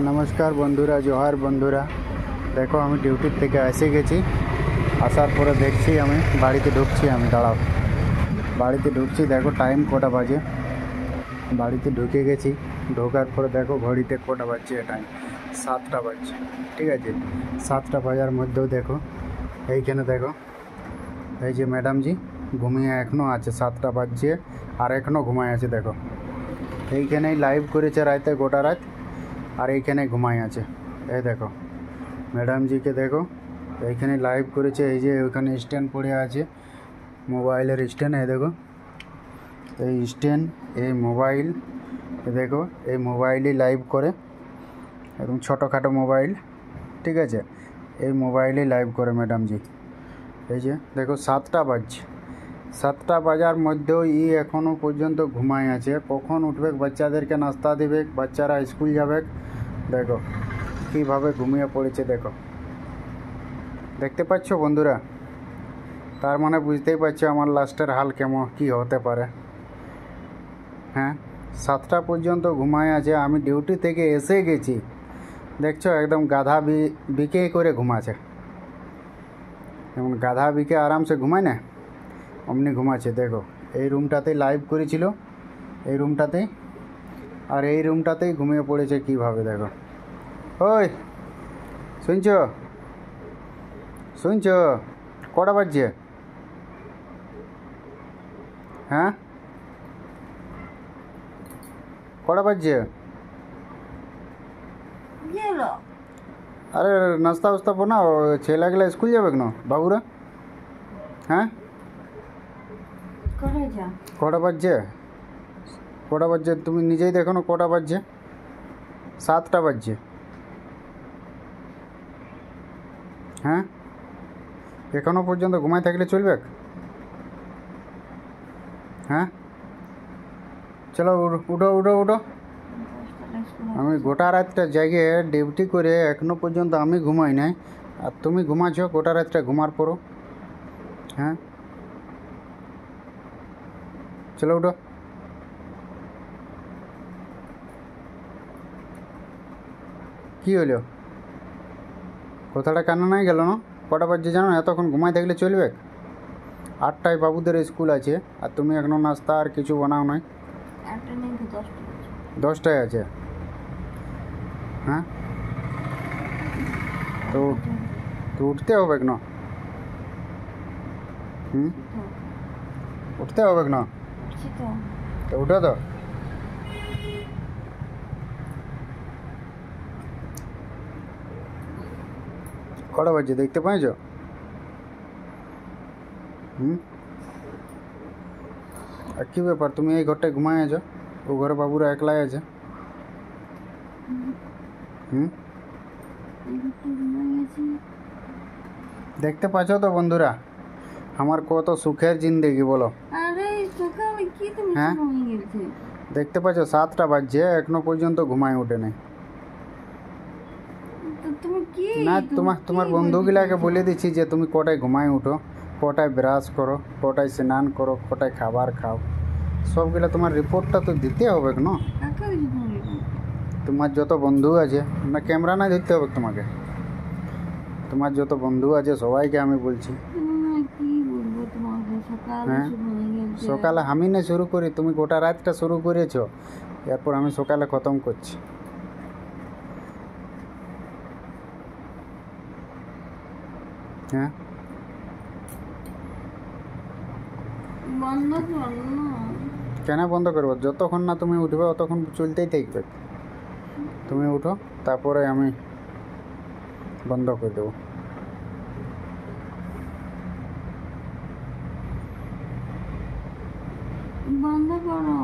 নমস্কার বন্ধুরা, জোহার বন্ধুরা। দেখো আমি ডিউটির থেকে এসে গেছি। আসার পরে দেখছি আমি বাড়িতে ঢুকছি। আমি দাঁড়াও, বাড়িতে ঢুকছি। দেখো টাইম কটা বাজে। বাড়িতে ঢুকে গেছি। ঢোকার পরে দেখো ঘড়িতে কটা বাজছে। টাইম 7টা বাজছে। ঠিক আছে, 7টা বাজার মধ্যেও দেখো এইখানে দেখো এই যে ম্যাডামজি ঘুমিয়ে এখনও আছে। 7টা বাজছে আর এখনও ঘুমায় আছে। দেখো এইখানেই লাইভ করেছে রাতে, গোটা রাত, আর এইখানে ঘুমাই আছে। এই দেখো ম্যাডামজিকে দেখো এইখানে লাইভ করেছে। এই যে ওইখানে স্ট্যান্ড পড়ে আছে, মোবাইলের স্ট্যান্ড। এই দেখো এই স্ট্যান্ড, এই মোবাইল। দেখো এই মোবাইলই লাইভ করে, একদম ছোটোখাটো মোবাইল। ঠিক আছে, এই মোবাইলেই লাইভ করে ম্যাডামজি। এই যে দেখো 7টা বাজছে। 7টা বাজার মধ্যেও এখনও পর্যন্ত ঘুমায় আছে। কখন উঠবে, বাচ্চাদেরকে নাস্তা দেবে, বাচ্চারা স্কুল যাবে। দেখো কীভাবে ঘুমিয়ে পড়েছে। দেখো, দেখতে পাচ্ছ বন্ধুরা? তার মানে বুঝতেই পারছো আমার লাস্টের হাল কেমন কী হতে পারে। হ্যাঁ, 7টা পর্যন্ত ঘুমায় আছে। আমি ডিউটি থেকে এসে গেছি, দেখছো একদম গাধা বিকে করে ঘুমাচ্ছে। যেমন গাধা বিকে আরামসে ঘুমায় না, অমনি ঘুমাচ্ছে। দেখো এই রুমটাতেই লাইভ করেছিল, এই রুমটাতেই, আর এই রুমটাতেই ঘুমিয়ে পড়েছে কীভাবে। দেখো, ওই শুনছো শুনছো কটা বাজছে? হ্যাঁ, কটা বাজছে? আরে নাস্তা উস্তা বানাও, ছেলেগুলো স্কুল যাবে কেন, বাবুরা? হ্যাঁ, কটা বাজছে? কটা বাজছে তুমি নিজেই দেখো না, কটা বাজছে? 7টা বাজছে। হ্যাঁ, এখনও পর্যন্ত ঘুমায় থাকলে চলবে? হ্যাঁ, চলো উঠো উঠো উঠো। আমি গোটা রাতটা জায়গায় ডিউটি করে এখনও পর্যন্ত আমি ঘুমাই নাই, আর তুমি ঘুমাচ্ছ গোটা রাতটা ঘুমার পরও। হ্যাঁ, চলো উঠো। কী হলো, কথাটা কান্না নাই গেল না? কটা বাজছে জানো? এতক্ষণ ঘুমাই থাকলে চলবে? 8টায় বাবুদের স্কুল আছে, আর তুমি এখনও নাস্তা আর কিছু বানাও নাই। 10টায় আছে। হ্যাঁ, তো তো উঠতে হবে না? উঠতে হবে না? তো উঠো তো। কটা বাজছে দেখতে পাইছ? আর কী ব্যাপার, তুমি এই ঘরটায় ঘুমায় আছো, ও ঘরে বাবুরা একলাই আছে। দেখতে পাচ্ছ তো বন্ধুরা আমার কত সুখের জিন্দেগি, বলো? হ্যাঁ, দেখতে পাচ্ছ 7টা বাজছে, এখনো পর্যন্ত ঘুমায় ওঠে নাই। না, তোমার বন্ধুগুলাকে বলে দিচ্ছি যে তুমি কটায় ঘুমায় উঠো, কটায় ব্রাশ করো, কটায় স্নান করো, কটায় খাবার খাও, সবগুলা তোমার রিপোর্টটা তো দিতে হবে না? তোমার যত বন্ধু আছে, না ক্যামেরা না ধরতে হবে তোমাকে? তোমার যত বন্ধু আছে সবাইকে আমি বলছি। হ্যাঁ, সকালে আমি না শুরু করি, তুমি গোটা রাতটা শুরু করেছ, এরপর আমি সকালে খতম করছি। হ্যাঁ, কেন বন্ধ করবো? যতক্ষণ না তুমি উঠবে ততক্ষণ চলতেই থাকবে। তুমি উঠো, তারপরে আমি বন্ধ করে দেবো। বন্ধ করো।